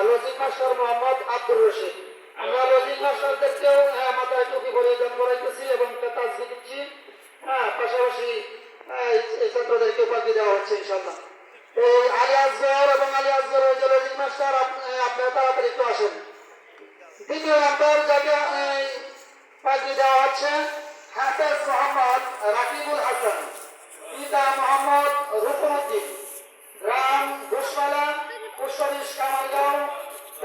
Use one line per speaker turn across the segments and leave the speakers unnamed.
Logic master Mohammad Abdur Rashid. আমরা logic মাস্টারদেরকেও মাথায় টুপি পরিধান করাইতেছি এবং তাজবি দিচ্ছি। পাশাপাশি এই ছাত্রদেরকে উপাধি দেওয়া হচ্ছে ইনশাল্লাহ। এই আলী আসগর এবং আলী আসগর যে লজিক মাস্টার, আপনারা তাড়াতাড়ি একটু আসেন। দ্বিতীয় নম্বর যাকে উপাধি দেওয়া হচ্ছে হাফেজ মোহাম্মদ রাকিবুল হাসান, পিতা মোহাম্মদ রুকনুদ্দিন, গ্রাম ঘোষমালা, পোস্ট অফিস কামারগাঁও,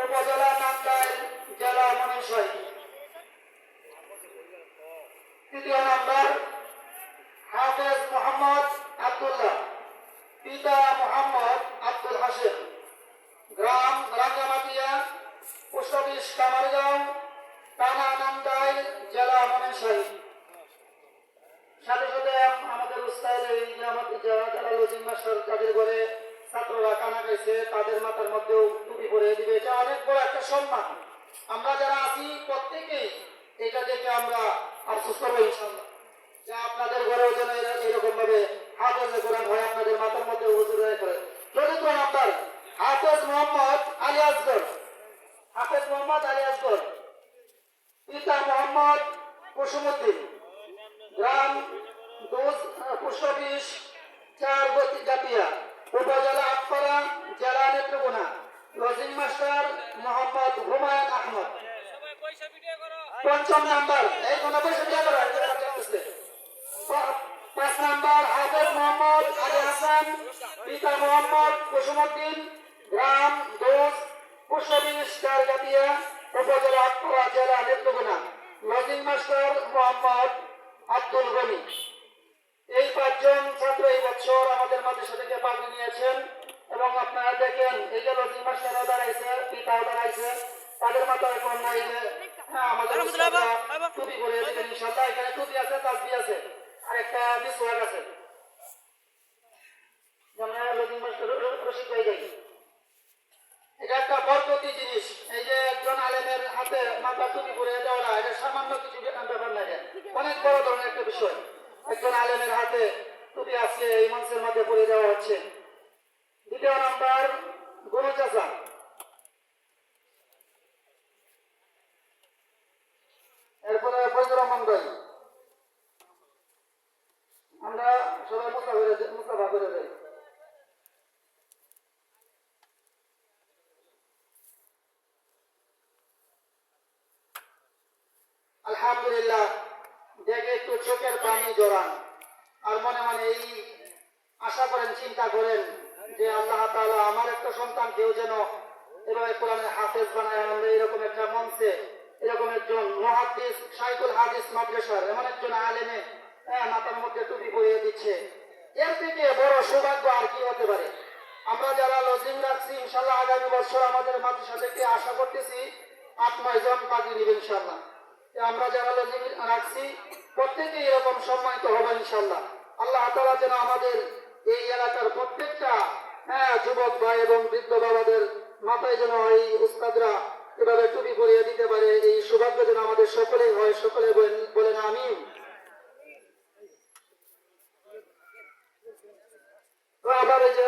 উপজেলা নান্দাইল, জেলা ময়মনসিংহ। তৃতীয় নম্বর হাফেজ মোহাম্মদ আব্দুল্লাহ, পিতা মোহাম্মদ আব্দুল হাসিম, গ্রাম রাঙ্গামাটিয়া, পোস্ট অফিস কামারগাঁও, থানা নান্দাইল, জেলা ময়মনসিংহ। সাথে সাথে আমাদের উস্তাদ যারা লজিক মাস্টার তাদের ঘরে ছাত্ররা কানা গাইছে তাদের মাথার মধ্যেও টুপি পরিয়ে দিবে। এটা অনেক বড় একটা সম্মান। আমরা যারা আছি প্রত্যেকেই এটা দেখে আমরা আফসোস করবো ইনশাল্লাহ যে আপনাদের ঘরেও যেন এরকম ভাবে হাফেজে কোরআন হয়, আপনাদের মাথার মধ্যে হুজুর করে। চতুর্থ নাম্বার হাফেজ মোহাম্মদ আলী আসগর, হাফেজ মোহাম্মদ আলী আসগর, পিতা মোহাম্মদ কুসুমউদ্দিন, গ্রাম পোস্ট অফিস 4 জাতিয়া, উপজেলা আটপাড়া, জেলা নেত্রকোনা। Logic master Mohammad Humayun Ahmed. পঞ্চম নাম্বার এই কোন পয়সা দিয়ে করা 5 নাম্বার হাফেজ মোহাম্মদ আলী হাসান, পিতা মোহাম্মদ কুসুমউদ্দিন, গ্রাম পোস্ট অফিস 4 জাতিয়া, উপজেলা আটপাড়া, জেলা নেত্রকোনা। Logic master Mohammad Abdul Goni. এই 5 জন ছাত্র এই বছর আমাদের মাদ্রাসা থেকে পাগড়ি নিয়েছেন এবং আপনারা দেখেন এই যে লজিক মাস্টারও দাঁড়াইছে, পিতাও দাঁড়াইছে, তাদের মাথায় এখন নাই যে আমাদের টুপি পরে দেবেন ইনশাল্লাহ। এখানে টুপি আছে, তাসবি আছে, আর একটা মিসওয়াক আছে। যেমন লজিক মাস্টার রশিদ ভাই যাই, এটা একটা বরকতি জিনিস। এই যে একজন আলেমের হাতে মাথা টুপি পরে দেওয়া, এটা সামান্য কিছু ব্যাপার না, অনেক বড় ধরনের একটা বিষয়। একজন আলেমের হাতে টুপি আজকে এই মঞ্চের মধ্যে পরে দেওয়া হচ্ছে। দ্বিতীয় নাম্বার গুরু চাচা, এরপরে ফজলুর রহমান ভাই। আমরা সবাই মুস্তাফা করে যাই। আলহামদুলিল্লাহ, দেখে একটু চোখের পানি জড়ান আর মনে মনে এই আশা করেন, চিন্তা করেন যে আল্লাহ তাআলা আমার একটা সন্তানকেও যেন এভাবে কোরআনের হাফেজ বানায়। আমরা এরকম একটা মঞ্চে এরকম একজন মুহাদ্দিস, শাইখুল হাদিস মাদ্রাসার এমন একজন আলেমে মাথার মধ্যে টুপি পরিয়ে দিচ্ছে, এর থেকে বড় সৌভাগ্য আর কি হতে পারে? আমরা যারা লজিং রাখছি ইনশাল্লাহ আগামী বছর আমাদের মাদ্রাসা থেকে আশা করতেছি 8-9 জন পাগড়ি নিবে ইনশাল্লাহ। আমরা যারা লজিং রাখছি প্রত্যেকেই এরকম সম্মানিত হবে ইনশাল্লাহ। আল্লাহ তাআলা যেন আমাদের এই এলাকার প্রত্যেকটা যুবক ভাই এবং বৃদ্ধ বাবাদের মাথায় যেন এই উস্তাদরা এভাবে টুপি পরিয়ে দিতে পারে। এই সৌভাগ্য যেন আমাদের সকলেই হয়। সকলে বলেন আমিন। তো আবার এই যে